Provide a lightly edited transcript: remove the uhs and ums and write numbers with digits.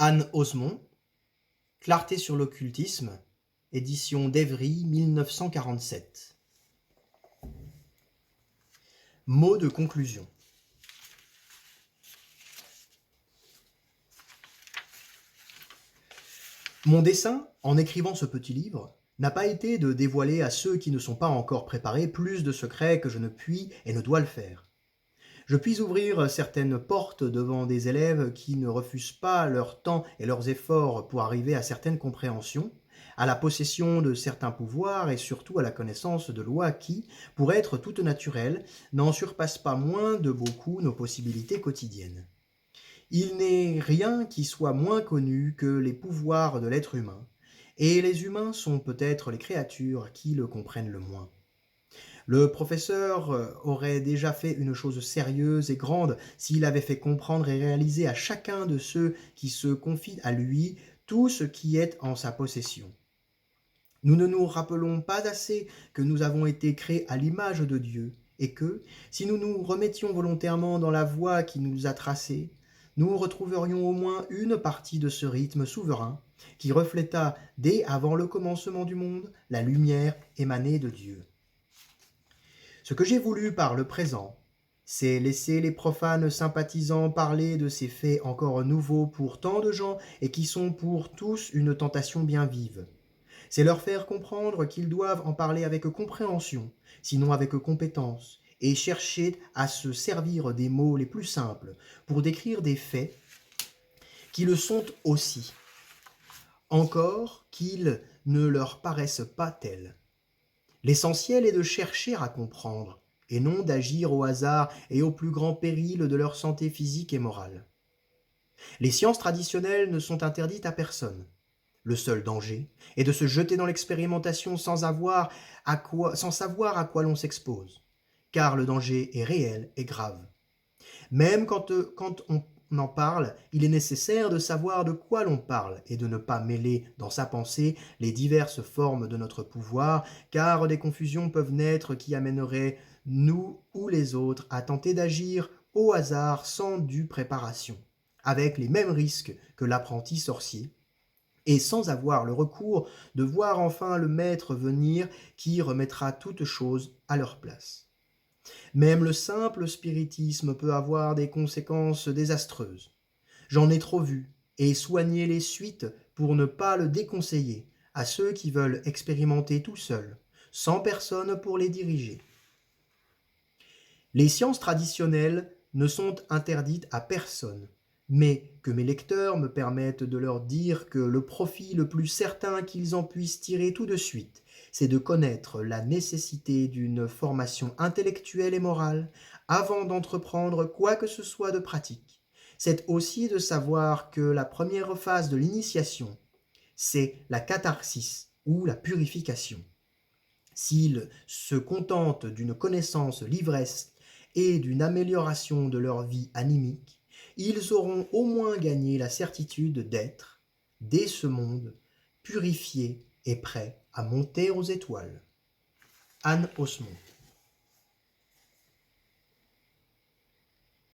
Anne Osmond, Clarté sur l'occultisme, édition d'Evry, 1947. Mot de conclusion. Mon dessein, en écrivant ce petit livre, n'a pas été de dévoiler à ceux qui ne sont pas encore préparés plus de secrets que je ne puis et ne dois le faire. Je puis ouvrir certaines portes devant des élèves qui ne refusent pas leur temps et leurs efforts pour arriver à certaines compréhensions, à la possession de certains pouvoirs et surtout à la connaissance de lois qui, pour être toutes naturelles, n'en surpassent pas moins de beaucoup nos possibilités quotidiennes. Il n'est rien qui soit moins connu que les pouvoirs de l'être humain, et les humains sont peut-être les créatures qui le comprennent le moins. Le professeur aurait déjà fait une chose sérieuse et grande s'il avait fait comprendre et réaliser à chacun de ceux qui se confient à lui tout ce qui est en sa possession. Nous ne nous rappelons pas assez que nous avons été créés à l'image de Dieu et que, si nous nous remettions volontairement dans la voie qui nous a tracée, nous retrouverions au moins une partie de ce rythme souverain qui refléta dès avant le commencement du monde la lumière émanée de Dieu. Ce que j'ai voulu par le présent, c'est laisser les profanes sympathisants parler de ces faits encore nouveaux pour tant de gens et qui sont pour tous une tentation bien vive. C'est leur faire comprendre qu'ils doivent en parler avec compréhension, sinon avec compétence, et chercher à se servir des mots les plus simples pour décrire des faits qui le sont aussi, encore qu'ils ne leur paraissent pas tels. L'essentiel est de chercher à comprendre, et non d'agir au hasard et au plus grand péril de leur santé physique et morale. Les sciences traditionnelles ne sont interdites à personne. Le seul danger est de se jeter dans l'expérimentation sans savoir à quoi l'on s'expose, car le danger est réel et grave. Même quand on en parle, il est nécessaire de savoir de quoi l'on parle et de ne pas mêler dans sa pensée les diverses formes de notre pouvoir, car des confusions peuvent naître qui amèneraient nous ou les autres à tenter d'agir au hasard sans due préparation, avec les mêmes risques que l'apprenti sorcier, et sans avoir le recours de voir enfin le maître venir qui remettra toutes choses à leur place. Même le simple spiritisme peut avoir des conséquences désastreuses. J'en ai trop vu, et soigné les suites pour ne pas le déconseiller à ceux qui veulent expérimenter tout seuls, sans personne pour les diriger. Les sciences traditionnelles ne sont interdites à personne, mais que mes lecteurs me permettent de leur dire que le profit le plus certain qu'ils en puissent tirer tout de suite, c'est de connaître la nécessité d'une formation intellectuelle et morale avant d'entreprendre quoi que ce soit de pratique. C'est aussi de savoir que la première phase de l'initiation, c'est la catharsis ou la purification. S'ils se contentent d'une connaissance l'ivresse et d'une amélioration de leur vie animique, ils auront au moins gagné la certitude d'être, dès ce monde, purifiés et prêts à monter aux étoiles. Anne Osmond.